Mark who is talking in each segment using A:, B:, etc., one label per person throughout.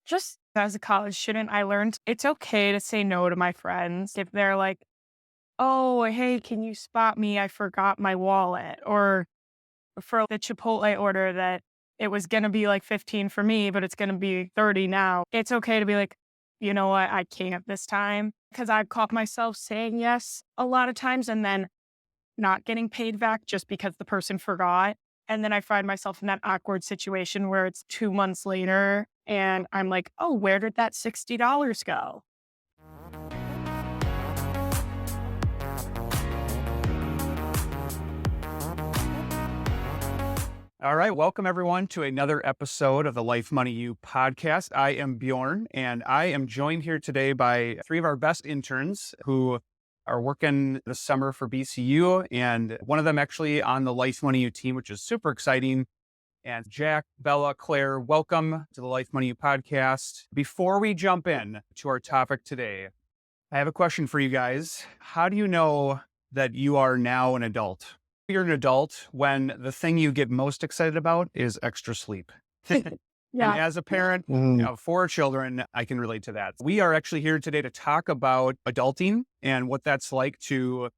A: Just as a college student, I learned it's okay to say no to my friends if they're like, oh, hey, can you spot me? I forgot my wallet. Or for the Chipotle order that it was going to be like 15 for me, but it's going to be 30 now. It's okay to be like, you know what? I can't this time. Because I've caught myself saying yes a lot of times and then not getting paid back just because the person forgot. And then I find myself in that awkward situation where it's 2 months later and I'm like, oh, where did that $60 go?
B: All right. Welcome, everyone, to another episode of the Life Money You podcast. I am Bjorn, and I am joined here today by three of our best interns who are working this summer for BCU, and one of them actually on the Life Money You team, which is super exciting. And Jack, Bella, Claire, welcome to the Life Money You podcast. Before we jump in to our topic today, I have a question for you guys. How do you know that you are now an adult? You're an adult when the thing you get most excited about is extra sleep. And
A: Yeah.
B: as a parent of four children, I can relate to that. We are actually here today to talk about adulting and what that's like to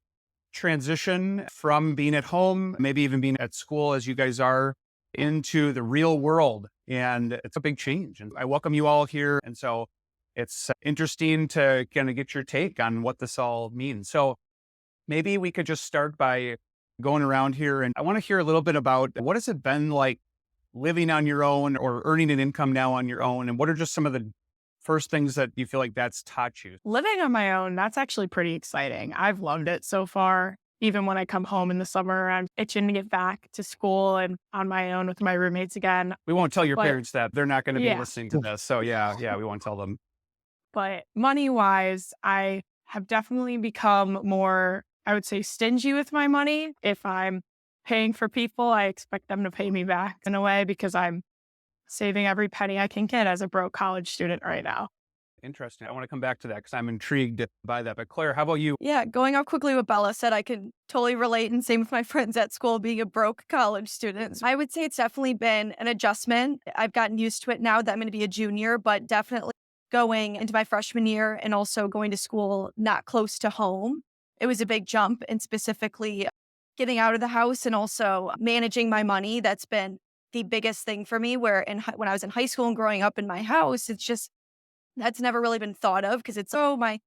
B: transition from being at home, maybe even being at school as you guys are, into the real world. And it's a big change. And I welcome you all here. And so it's interesting to kind of get your take on what this all means. So maybe we could just start by going around here. And I want to hear a little bit about what has it been like living on your own or earning an income now on your own? And what are just some of the first things that you feel like that's taught you?
A: Living on my own, that's actually pretty exciting. I've loved it so far. Even when I come home in the summer, I'm itching to get back to school and on my own with my roommates again.
B: We won't tell your
A: But
B: parents that. They're not going to be
A: yeah,
B: listening to this. So yeah, we won't tell them.
A: but money wise, I have definitely become more, I would say, stingy with my money. If I'm paying for people, I expect them to pay me back in a way because I'm saving every penny I can get as a broke college student right now.
B: Interesting. I want to come back to that because I'm intrigued by that. But Claire, how about you?
C: Yeah, going off quickly what Bella said, I can totally relate. And same with my friends at school being a broke college student. I would say it's definitely been an adjustment. I've gotten used to it now that I'm going to be a junior, but definitely going into my freshman year and also going to school not close to home. It was a big jump, and specifically getting out of the house and also managing my money. That's been the biggest thing for me, where when I was in high school and growing up in my house, it's just that's never really been thought of because it's, oh, my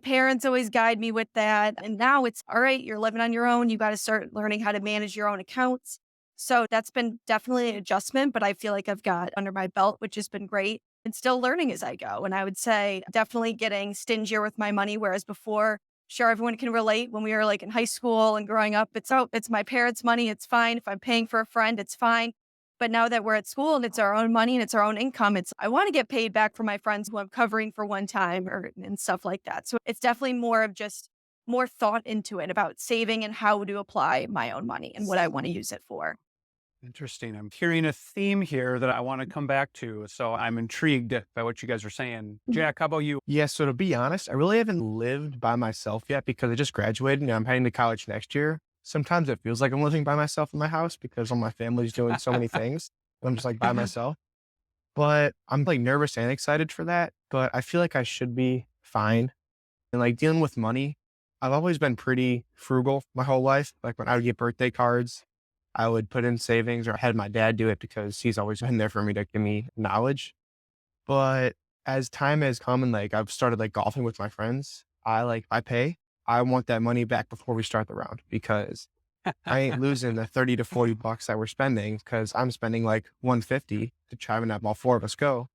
C: parents always guide me with that. And now it's, all right, you're living on your own. You got to start learning how to manage your own accounts. So that's been definitely an adjustment, but I feel like I've got under my belt, which has been great, and still learning as I go. And I would say definitely getting stingier with my money. Whereas before, sure, everyone can relate when we were like in high school and growing up, it's, oh, it's my parents' money. It's fine. If I'm paying for a friend, it's fine. But now that we're at school and it's our own money and it's our own income, it's, I want to get paid back for my friends who I'm covering for one time and stuff like that. So it's definitely more of just more thought into it about saving and how to apply my own money and what I want to use it for.
B: Interesting. I'm hearing a theme here that I want to come back to. So I'm intrigued by what you guys are saying. Jack, how about you?
D: Yeah, so to be honest, I really haven't lived by myself yet because I just graduated and I'm heading to college next year. Sometimes it feels like I'm living by myself in my house because all my family's doing so many things. I'm just like by myself. But I'm like nervous and excited for that. But I feel like I should be fine. And like dealing with money, I've always been pretty frugal my whole life. Like when I would get birthday cards, I would put in savings or had my dad do it because he's always been there for me to give me knowledge. But as time has come and like I've started like golfing with my friends, I pay. I want that money back before we start the round because I ain't losing the 30 to 40 bucks that we're spending because I'm spending like 150 to try and have all four of us go.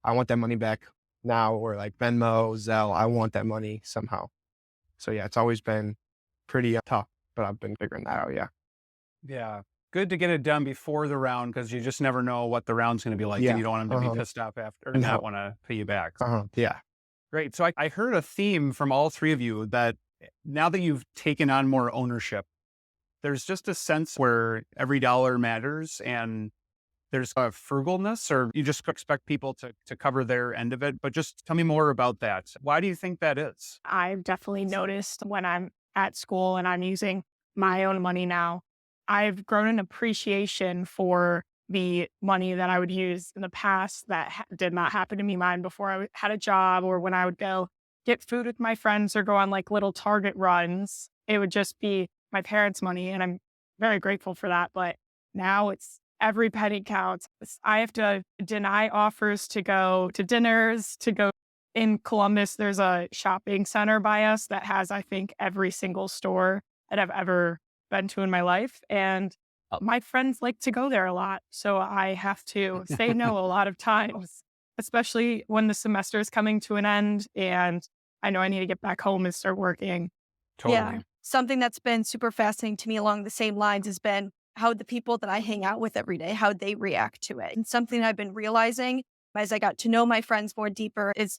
D: I want that money back now, or like Venmo, Zelle. I want that money somehow. So yeah, it's always been pretty tough, but I've been figuring that out. Yeah.
B: Yeah. Good to get it done before the round because you just never know what the round's going to be like.
D: Yeah.
B: And you don't want them to be pissed off after or not want to pay you back.
D: Yeah.
B: Great. So I heard a theme from all three of you that now that you've taken on more ownership, there's just a sense where every dollar matters and there's a frugalness, or you just expect people to cover their end of it. But just tell me more about that. Why do you think that is?
A: I've definitely noticed when I'm at school and I'm using my own money now, I've grown an appreciation for the money that I would use in the past that did not happen to me mine before had a job, or when I would go get food with my friends or go on like little Target runs. It would just be my parents' money. And I'm very grateful for that. But now it's every penny counts. I have to deny offers to go to dinners, to go in Columbus. There's a shopping center by us that has, I think, every single store that I've ever been to in my life. And my friends like to go there a lot. So I have to say no a lot of times, especially when the semester is coming to an end and I know I need to get back home and start working.
C: Yeah.
B: Totally.
C: Something that's been super fascinating to me along the same lines has been how the people that I hang out with every day, how they react to it. And something I've been realizing as I got to know my friends more deeper is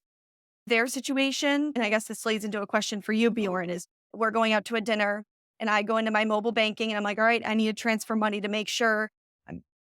C: their situation. And I guess this leads into a question for you, Bjorn, is we're going out to a dinner and I go into my mobile banking and I'm like, all right, I need to transfer money to make sure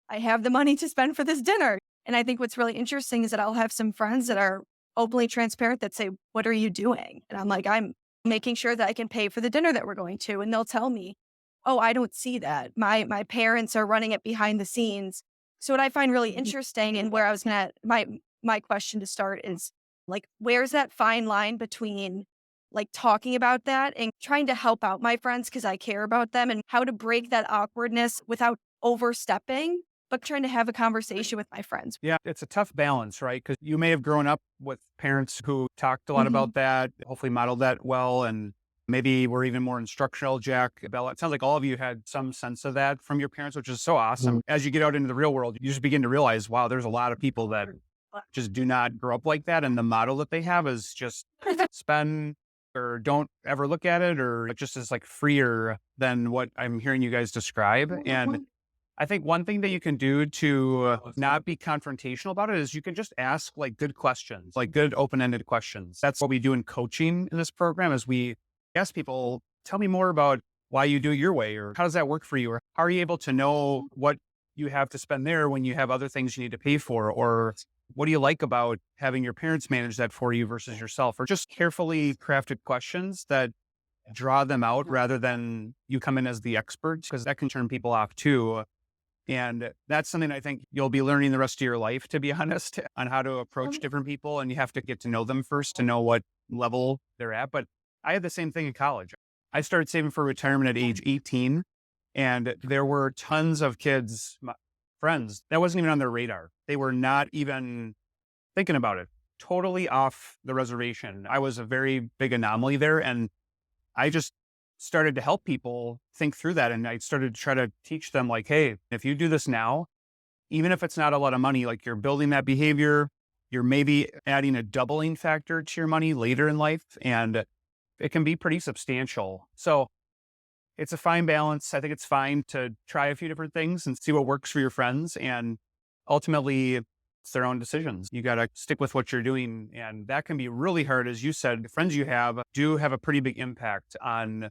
C: I have the money to spend for this dinner. And I think what's really interesting is that I'll have some friends that are openly transparent that say, what are you doing? And I'm like, I'm making sure that I can pay for the dinner that we're going to. And they'll tell me, oh, I don't see that. My parents are running it behind the scenes. So what I find really interesting and where I was gonna my question to start is like, where's that fine line between like talking about that and trying to help out my friends because I care about them, and how to break that awkwardness without overstepping, but trying to have a conversation with my friends.
B: Yeah, it's a tough balance, right? Because you may have grown up with parents who talked a lot
C: Mhm.
B: about that, hopefully modeled that well, and maybe were even more instructional. Jack, Bella, it sounds like all of you had some sense of that from your parents, which is so awesome. As you get out into the real world, you just begin to realize, wow, there's a lot of people that just do not grow up like that. And the model that they have is just spend or don't ever look at it, or it just is like freer than what I'm hearing you guys describe. And I think one thing that you can do to not be confrontational about it is you can just ask like good questions, like good open-ended questions. That's what we do in coaching in this program is we ask people, tell me more about why you do it your way, or how does that work for you? Or how are you able to know what you have to spend there when you have other things you need to pay for? Or what do you like about having your parents manage that for you versus yourself? Or just carefully crafted questions that draw them out rather than you come in as the expert, because that can turn people off too. And that's something I think you'll be learning the rest of your life, to be honest, on how to approach different people. And you have to get to know them first to know what level they're at. But I had the same thing in college. I started saving for retirement at age 18, and there were tons of kids, my friends, that wasn't even on their radar. They were not even thinking about it, totally off the reservation. I was a very big anomaly there. And I just started to help people think through that. And I started to try to teach them like, hey, if you do this now, even if it's not a lot of money, like you're building that behavior, you're maybe adding a doubling factor to your money later in life. And it can be pretty substantial. So it's a fine balance. I think it's fine to try a few different things and see what works for your friends. And ultimately, it's their own decisions. You got to stick with what you're doing. And that can be really hard. As you said, the friends you have do have a pretty big impact on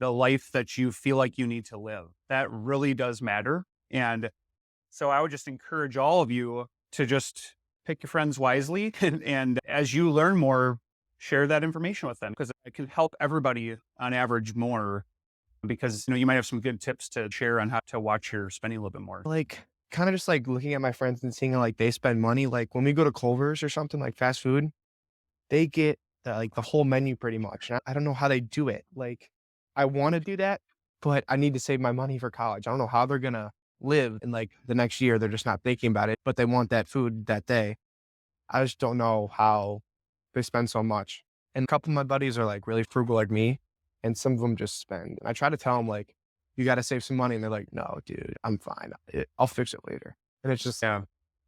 B: the life that you feel like you need to live. That really does matter. And so I would just encourage all of you to just pick your friends wisely. And as you learn more, share that information with them, because it can help everybody on average more, because you might have some good tips to share on how to watch your spending a little bit more.
D: Like, kind of just like looking at my friends and seeing how like they spend money. Like when we go to Culver's or something like fast food, they get like the whole menu pretty much. And I don't know how they do it. Like I want to do that, but I need to save my money for college. I don't know how they're going to live in like the next year. They're just not thinking about it, but they want that food that day. I just don't know how they spend so much. And a couple of my buddies are like really frugal like me, and some of them just spend. And I try to tell them like, you got to save some money. And they're like, no, dude, I'm fine. I'll fix it later. And it's just,
B: Yeah.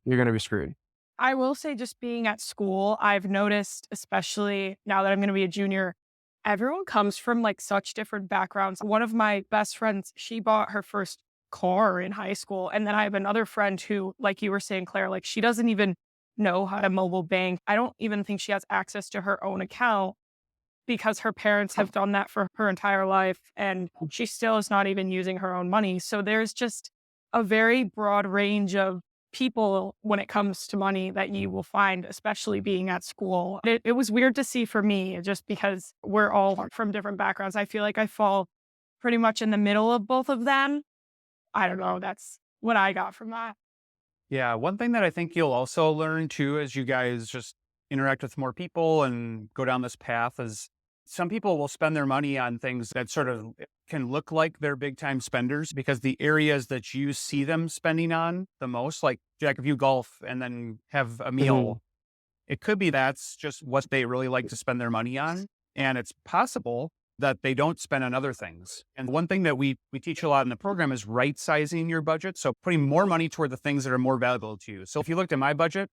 D: you're going to be screwed.
A: I will say, just being at school, I've noticed, especially now that I'm going to be a junior, everyone comes from like such different backgrounds. One of my best friends, she bought her first car in high school. And then I have another friend who, like you were saying, Claire, like she doesn't even know how to mobile bank. I don't even think she has access to her own account because her parents have done that for her entire life. And she still is not even using her own money. So there's just a very broad range of people when it comes to money that you will find, especially being at school. It was weird to see for me, just because we're all from different backgrounds. I feel like I fall pretty much in the middle of both of them. I don't know. That's what I got from that.
B: Yeah. One thing that I think you'll also learn too, as you guys just interact with more people and go down this path, is some people will spend their money on things that sort of can look like they're big time spenders because the areas that you see them spending on the most, like Jack, if you golf and then have a
D: Mhm.
B: meal, it could be that's just what they really like to spend their money on. And it's possible that they don't spend on other things. And one thing that we teach a lot in the program is right sizing your budget. So putting more money toward the things that are more valuable to you. So if you looked at my budget,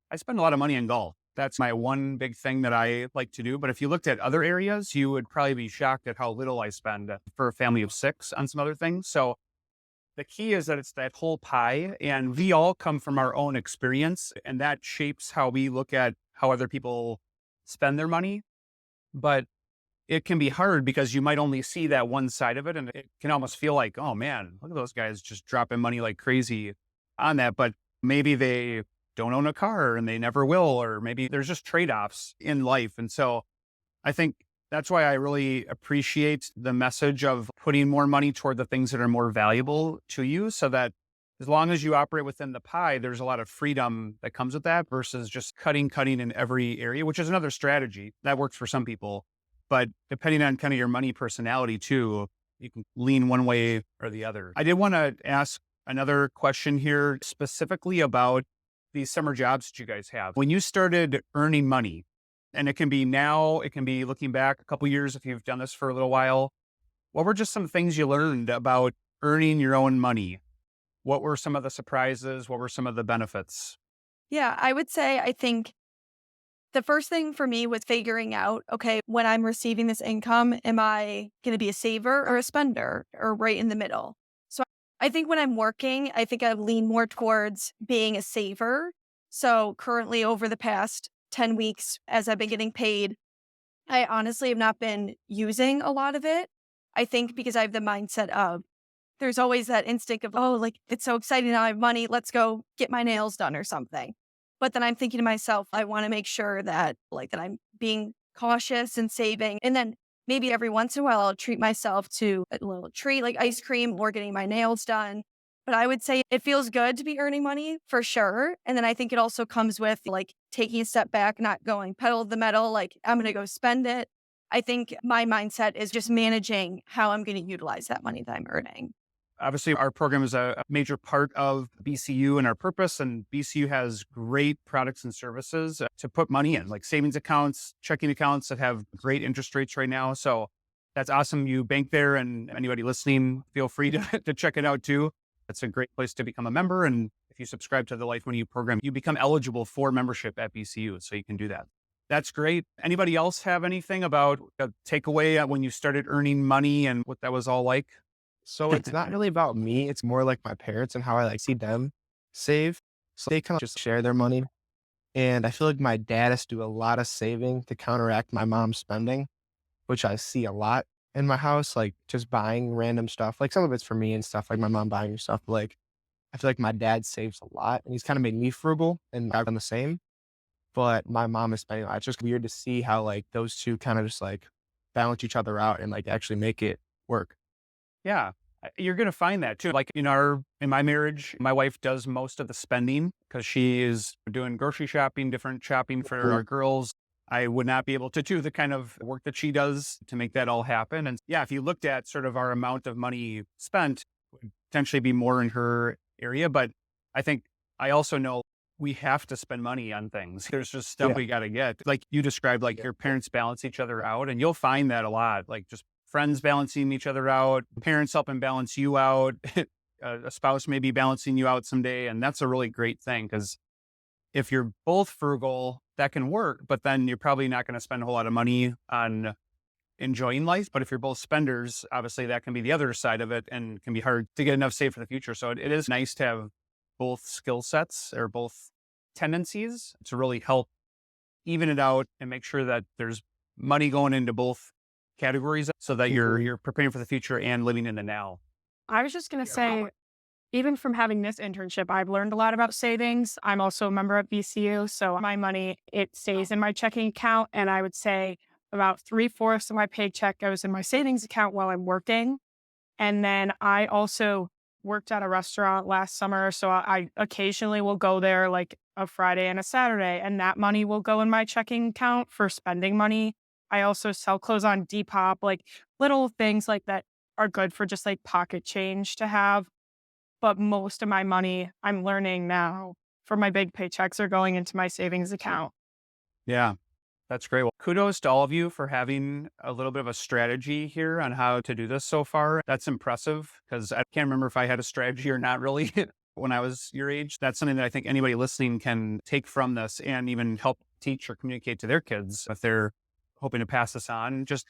B: I spend a lot of money on golf. That's my one big thing that I like to do. But if you looked at other areas, you would probably be shocked at how little I spend for a family of six on some other things. So the key is that it's that whole pie, and we all come from our own experience, and that shapes how we look at how other people spend their money. But it can be hard because you might only see that one side of it, and it can almost feel like, oh man, look at those guys just dropping money like crazy on that. But maybe they don't own a car and they never will, or maybe there's just trade offs in life. And so I think that's why I really appreciate the message of putting more money toward the things that are more valuable to you so that as long as you operate within the pie, there's a lot of freedom that comes with that versus just cutting in every area, which is another strategy that works for some people. But depending on kind of your money personality too, you can lean one way or the other. I did want to ask another question here specifically about these summer jobs that you guys have. When you started earning money, and it can be now, it can be looking back a couple years if you've done this for a little while. What were just some things you learned about earning your own money? What were some of the surprises? What were some of the benefits?
C: Yeah, I would say I think the first thing for me was figuring out, okay, when I'm receiving this income, am I going to be a saver or a spender or right in the middle? So I think when I'm working, I think I lean more towards being a saver. So currently, over the past 10 weeks, as I've been getting paid, I honestly have not been using a lot of it. I think because I have the mindset of there's always that instinct of, oh, like it's so exciting now I have money. Let's go get my nails done or something. But then I'm thinking to myself, I want to make sure that that I'm being cautious and saving. And then maybe every once in a while I'll treat myself to a little treat like ice cream or getting my nails done. But I would say it feels good to be earning money for sure. And then I think it also comes with like taking a step back, not going pedal to the metal, like I'm going to go spend it. I think my mindset is just managing how I'm going to utilize that money that I'm earning.
B: Obviously, our program is a major part of BCU and our purpose, and BCU has great products and services to put money in, like savings accounts, checking accounts that have great interest rates right now. So that's awesome. You bank there, and anybody listening, feel free to, to check it out too. It's a great place to become a member. And if you subscribe to the Life When You program, you become eligible for membership at BCU. So you can do that. That's great. Anybody else have anything about a takeaway when you started earning money and what that was all like?
D: So it's not really about me. It's more like my parents and how I like see them save. So they kind of just share their money. And I feel like my dad has to do a lot of saving to counteract my mom's spending, which I see a lot in my house, like just buying random stuff. Like some of it's for me and stuff, like my mom buying stuff. But like I feel like my dad saves a lot and he's kind of made me frugal and I've done the same. But my mom is spending a lot. It's just weird to see how like those two kind of just like balance each other out and like actually make it work.
B: Yeah. You're going to find that too. Like in my marriage, my wife does most of the spending because she is doing grocery shopping, different shopping for our
D: Mhm.
B: girls. I would not be able to do the kind of work that she does to make that all happen. And yeah, if you looked at sort of our amount of money spent, it would potentially be more in her area. But I think I also know we have to spend money on things. There's just stuff
D: Yeah.
B: we got to get. Like you described, like your parents balance each other out, and you'll find that a lot. Like just friends balancing each other out, parents helping balance you out, a spouse maybe balancing you out someday. And that's a really great thing because if you're both frugal, that can work, but then you're probably not going to spend a whole lot of money on enjoying life. But if you're both spenders, obviously that can be the other side of it and can be hard to get enough saved for the future. So it is nice to have both skill sets or both tendencies to really help even it out and make sure that there's money going into both categories so that
D: Mhm.
B: you're preparing for the future and living in the now.
A: I was just going to say, even from having this internship, I've learned a lot about savings. I'm also a member at BCU. So my money, it stays in my checking account. And I would say about three-fourths of my paycheck goes in my savings account while I'm working. And then I also worked at a restaurant last summer, so I occasionally will go there like a Friday and a Saturday, and that money will go in my checking account for spending money. I also sell clothes on Depop, like little things like that are good for just like pocket change to have. But most of my money, I'm learning now for my big paychecks are going into my savings account.
B: Yeah. That's great. Well, kudos to all of you for having a little bit of a strategy here on how to do this so far. That's impressive because I can't remember if I had a strategy or not really when I was your age. That's something that I think anybody listening can take from this and even help teach or communicate to their kids if they're hoping to pass this on. Just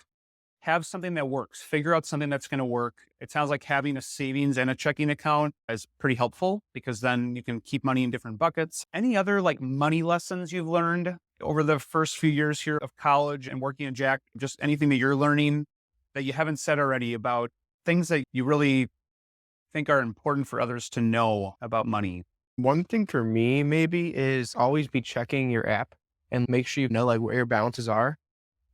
B: have something that works. Figure out something that's going to work. It sounds like having a savings and a checking account is pretty helpful because then you can keep money in different buckets. Any other like money lessons you've learned over the first few years here of college and working at Jack? Just anything that you're learning that you haven't said already about things that you really think are important for others to know about money?
D: One thing for me maybe is always be checking your app and make sure you know like where your balances are.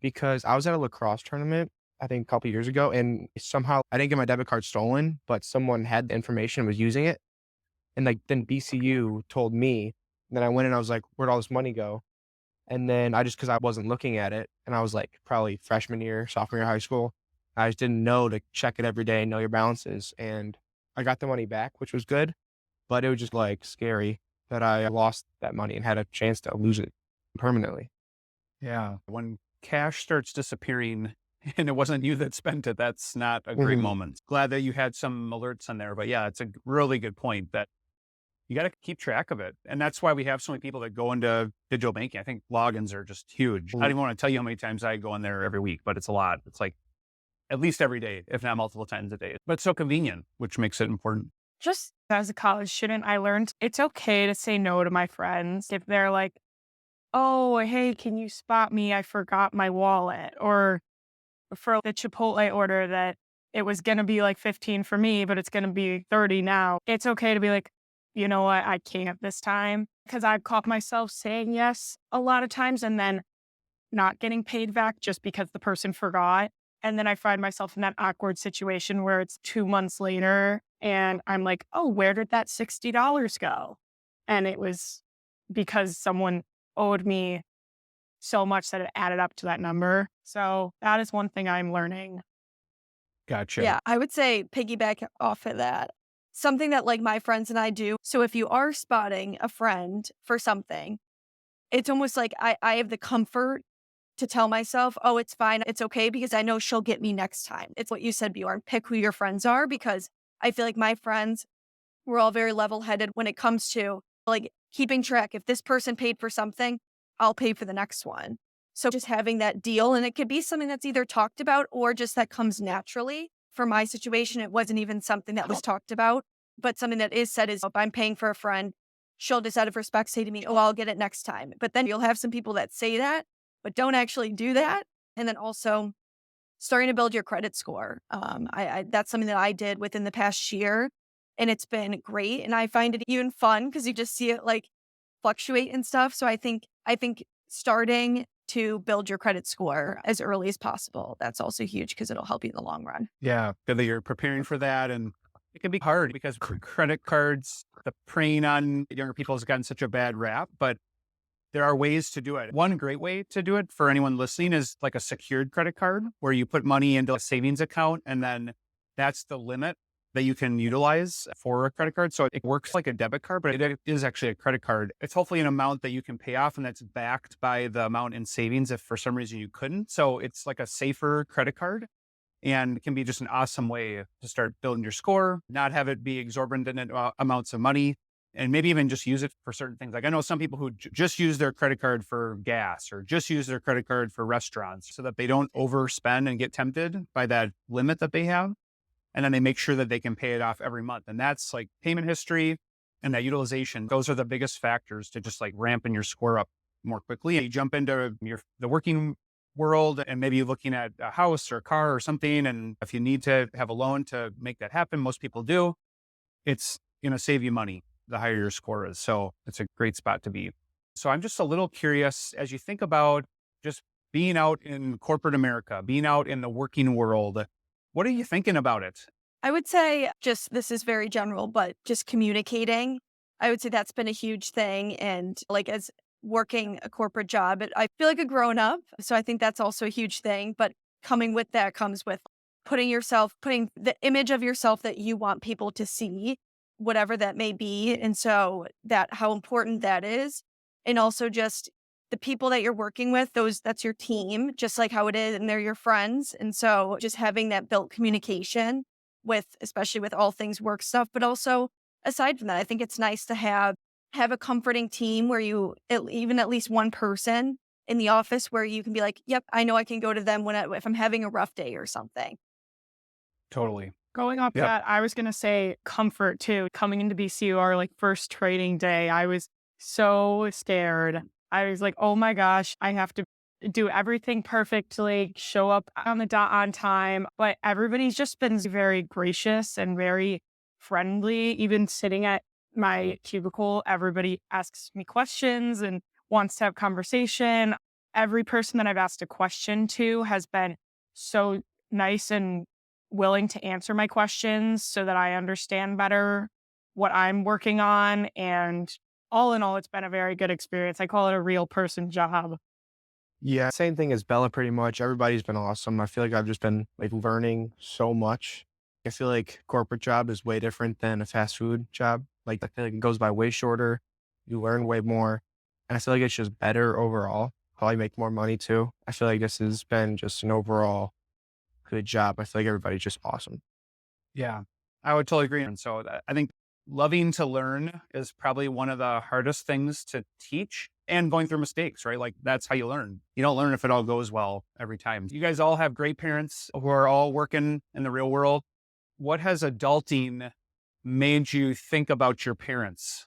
D: Because I was at a lacrosse tournament, I think a couple years ago, and somehow I didn't get my debit card stolen, but someone had the information and was using it. And like then BCU told me, and then I went and I was like, where'd all this money go? And then I just because I wasn't looking at it, and I was like probably freshman year, sophomore year of high school, I just didn't know to check it every day and know your balances. And I got the money back, which was good, but it was just like scary that I lost that money and had a chance to lose it permanently.
B: Yeah. When cash starts disappearing and it wasn't you that spent it, that's not a great
D: Mhm.
B: moment. Glad that you had some alerts on there. But yeah, it's a really good point that you got to keep track of it. And that's why we have so many people that go into digital banking. I think logins are just huge. I don't even want to tell you how many times I go in there every week, but it's a lot. It's like at least every day, if not multiple times a day. But it's so convenient, which makes it important.
A: Just as a college student, I learned it's okay to say no to my friends if they're like, oh, hey, can you spot me? I forgot my wallet. Or for the Chipotle order that it was going to be like 15 for me, but it's going to be 30 now. It's okay to be like, you know what? I can't this time because I've caught myself saying yes a lot of times and then not getting paid back just because the person forgot. And then I find myself in that awkward situation where it's 2 months later and I'm like, oh, where did that $60 go? And it was because someone owed me so much that it added up to that number. So that is one thing I'm learning.
B: Gotcha.
C: Yeah, I would say piggyback off of that. Something that like my friends and I do. So if you are spotting a friend for something, it's almost like I have the comfort to tell myself, oh, it's fine. It's okay because I know she'll get me next time. It's what you said, Bjorn. Pick who your friends are because I feel like my friends, we're all very level headed when it comes to like keeping track. If this person paid for something, I'll pay for the next one. So just having that deal, and it could be something that's either talked about or just that comes naturally. For my situation, it wasn't even something that was talked about, but something that is said is if I'm paying for a friend, she'll just out of respect say to me, oh, I'll get it next time. But then you'll have some people that say that, but don't actually do that. And then also starting to build your credit score. I that's something that I did within the past year, and it's been great. And I find it even fun because you just see it like fluctuate and stuff. So I think starting to build your credit score as early as possible, that's also huge because it'll help you in the long run.
B: Yeah. Good that you're preparing for that. And it can be hard because credit cards, the preying on younger people has gotten such a bad rap, but there are ways to do it. One great way to do it for anyone listening is like a secured credit card where you put money into a savings account and then that's the limit that you can utilize for a credit card. So it works like a debit card, but it is actually a credit card. It's hopefully an amount that you can pay off and that's backed by the amount in savings if for some reason you couldn't. So it's like a safer credit card and it can be just an awesome way to start building your score, not have it be exorbitant amounts of money, and maybe even just use it for certain things. Like I know some people who just use their credit card for gas or just use their credit card for restaurants so that they don't overspend and get tempted by that limit that they have. And then they make sure that they can pay it off every month. And that's like payment history and that utilization. Those are the biggest factors to just like ramping your score up more quickly. You jump into the working world and maybe you're looking at a house or a car or something. And if you need to have a loan to make that happen, most people do, it's going to save you money the higher your score is. So it's a great spot to be. So I'm just a little curious as you think about just being out in corporate America, being out in the working world, what are you thinking about it?
C: I would say just this is very general, but just communicating. I would say that's been a huge thing. And like as working a corporate job, I feel like a grown up. So I think that's also a huge thing. But coming with that comes with putting the image of yourself that you want people to see, whatever that may be. And so that how important that is. And also just the people that you're working with, that's your team, just like how it is, and they're your friends. And so just having that built communication with especially with all things work stuff, but also aside from that, I think it's nice to have a comforting team where even at least one person in the office where you can be like, "Yep, I know I can go to them if I'm having a rough day or something."
B: Totally.
A: Going off
B: Yep.
A: that, I was going to say comfort too. Coming into BCU, our like first trading day, I was so scared. I was like, oh my gosh, I have to do everything perfectly, show up on the dot on time. But everybody's just been very gracious and very friendly. Even sitting at my cubicle, everybody asks me questions and wants to have conversation. Every person that I've asked a question to has been so nice and willing to answer my questions so that I understand better what I'm working on. And all in all, it's been a very good experience. I call it a real person job.
D: Yeah, same thing as Bella pretty much. Everybody's been awesome. I feel like I've just been like learning so much. I feel like corporate job is way different than a fast food job. Like I feel like it goes by way shorter. You learn way more. And I feel like it's just better overall. Probably make more money too. I feel like this has been just an overall good job. I feel like everybody's just awesome.
B: Yeah, I would totally agree. And so I think loving to learn is probably one of the hardest things to teach and going through mistakes, right? Like that's how you learn. You don't learn if it all goes well every time. You guys all have great parents who are all working in the real world. What has adulting made you think about your parents?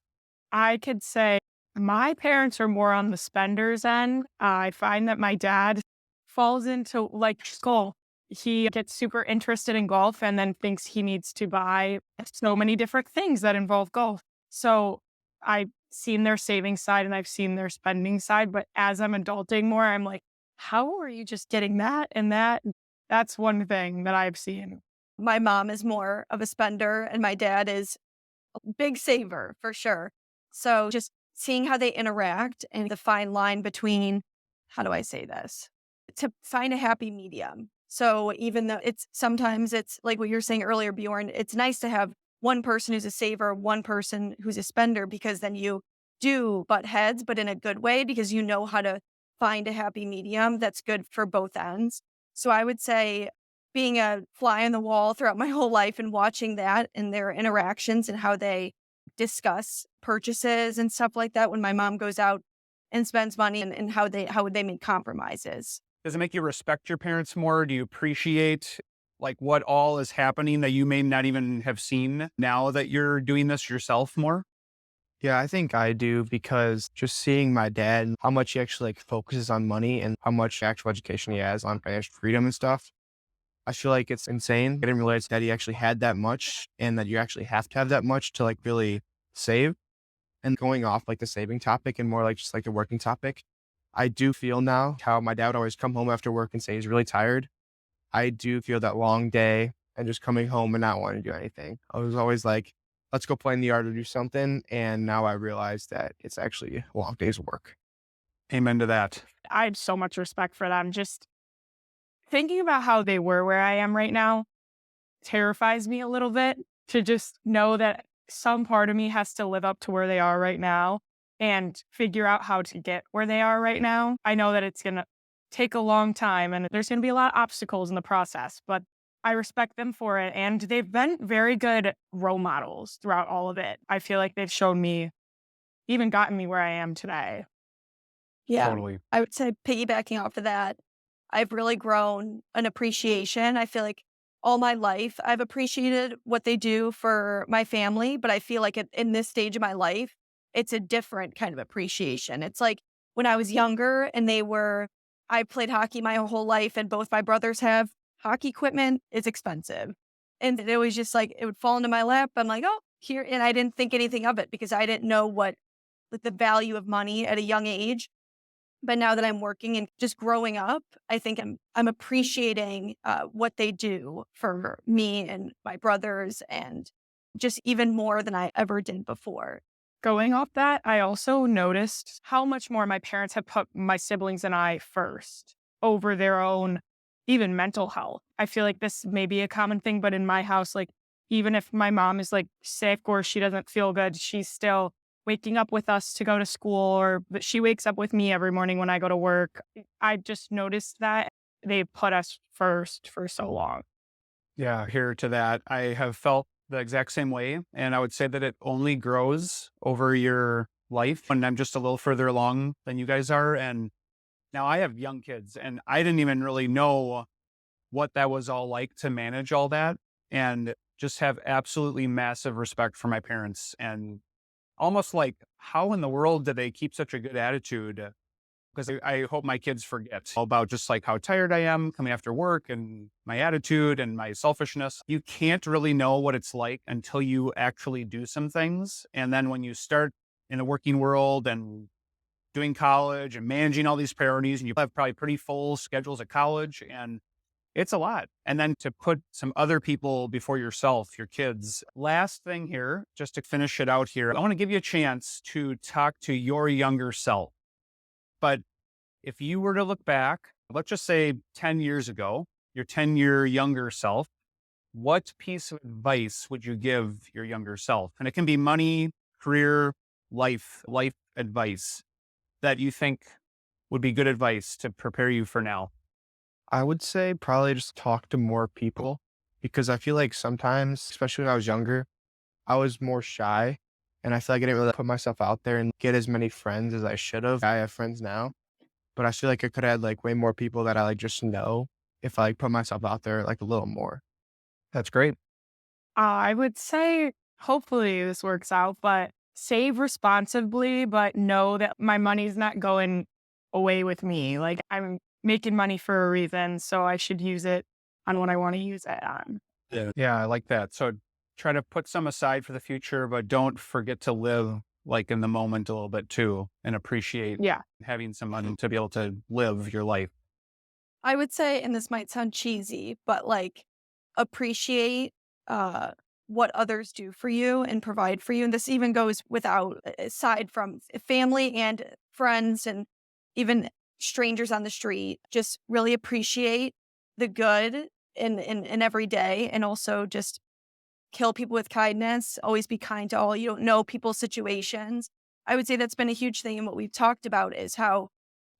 A: I could say my parents are more on the spenders end. I find that my dad falls into like golf. He gets super interested in golf and then thinks he needs to buy so many different things that involve golf. So I've seen their saving side and I've seen their spending side. But as I'm adulting more, I'm like, how are you just getting that and that? That's one thing that I've seen.
C: My mom is more of a spender and my dad is a big saver for sure. So just seeing how they interact and the fine line between, how do I say this? To find a happy medium. So even though sometimes it's like what you were saying earlier, Bjorn, it's nice to have one person who's a saver, one person who's a spender, because then you do butt heads, but in a good way, because you know how to find a happy medium that's good for both ends. So I would say being a fly on the wall throughout my whole life and watching that and their interactions and how they discuss purchases and stuff like that when my mom goes out and spends money and how would they make compromises.
B: Does it make you respect your parents more? Do you appreciate like what all is happening that you may not even have seen now that you're doing this yourself more?
D: Yeah, I think I do because just seeing my dad, how much he actually like focuses on money and how much actual education he has on financial freedom and stuff. I feel like it's insane. I didn't realize that he actually had that much and that you actually have to have that much to like really save. And going off like the saving topic and more like just like the working topic, I do feel now how my dad would always come home after work and say he's really tired. I do feel that long day and just coming home and not wanting to do anything. I was always like, let's go play in the yard or do something. And now I realize that it's actually a long day's work.
B: Amen to that.
A: I have so much respect for them. Just thinking about how they were where I am right now terrifies me a little bit to just know that some part of me has to live up to where they are right now and figure out how to get where they are right now. I know that it's going to take a long time and there's going to be a lot of obstacles in the process, but I respect them for it. And they've been very good role models throughout all of it. I feel like they've shown me, even gotten me where I am today.
C: Yeah.
B: Totally.
C: I would say piggybacking off of that, I've really grown an appreciation. I feel like all my life I've appreciated what they do for my family, but I feel like in this stage of my life, it's a different kind of appreciation. It's like when I was younger and I played hockey my whole life and both my brothers have hockey equipment. It's expensive. And it was just like, it would fall into my lap. I'm like, oh, here. And I didn't think anything of it because I didn't know what like the value of money at a young age. But now that I'm working and just growing up, I think I'm appreciating what they do for me and my brothers, and just even more than I ever did before.
A: Going off that, I also noticed how much more my parents have put my siblings and I first over their own, even mental health. I feel like this may be a common thing, but in my house, like, even if my mom is like sick or she doesn't feel good, she's still waking up with us to go to school, or but she wakes up with me every morning when I go to work. I just noticed that they put us first for so long.
B: Yeah, here to that. I have felt the exact same way. And I would say that it only grows over your life. And I'm just a little further along than you guys are. And now I have young kids, and I didn't even really know what that was all like to manage all that, and just have absolutely massive respect for my parents. And almost like, how in the world do they keep such a good attitude? Because I hope my kids forget all about just like how tired I am coming after work and my attitude and my selfishness. You can't really know what it's like until you actually do some things. And then when you start in the working world and doing college and managing all these priorities, and you have probably pretty full schedules at college, and it's a lot. And then to put some other people before yourself, your kids. Last thing here, just to finish it out here, I want to give you a chance to talk to your younger self. But if you were to look back, let's just say 10 years ago, your 10-year younger self, what piece of advice would you give your younger self? And it can be money, career, life advice that you think would be good advice to prepare you for now.
D: I would say probably just talk to more people because I feel like sometimes, especially when I was younger, I was more shy and I feel like I didn't really put myself out there and get as many friends as I should have. I have friends now, but I feel like I could have had like way more people that I like just know if I like put myself out there like a little more.
B: That's great.
A: I would say hopefully this works out, but save responsibly, but know that my money's not going away with me. Like, I'm making money for a reason, so I should use it on what I want to use it on.
B: Yeah, I like that. So try to put some aside for the future, but don't forget to live like in the moment a little bit too, and appreciate
A: Yeah.
B: having some money to be able to live your life.
C: I would say, and this might sound cheesy, but like appreciate uh what others do for you and provide for you. And this even goes without aside from family and friends and even strangers on the street. Just really appreciate the good in every day, and also just kill people with kindness, always be kind to all. You don't know people's situations. I would say that's been a huge thing. And what we've talked about is how,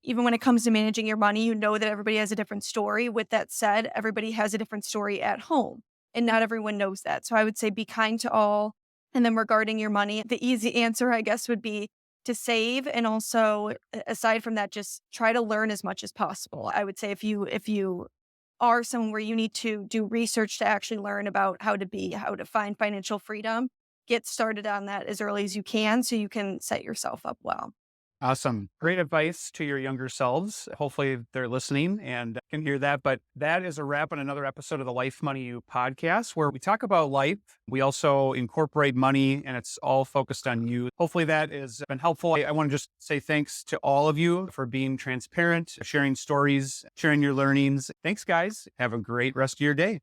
C: even when it comes to managing your money, you know that everybody has a different story. With that said, everybody has a different story at home, and not everyone knows that. So I would say be kind to all. And then regarding your money, the easy answer, I guess, would be to save. And also, aside from that, just try to learn as much as possible. I would say if you are someone where you need to do research to actually learn about how to find financial freedom, get started on that as early as you can so you can set yourself up well.
B: Awesome. Great advice to your younger selves. Hopefully they're listening and can hear that. But that is a wrap on another episode of the Life Money You podcast, where we talk about life. We also incorporate money, and it's all focused on you. Hopefully that has been helpful. I want to just say thanks to all of you for being transparent, sharing stories, sharing your learnings. Thanks, guys. Have a great rest of your day.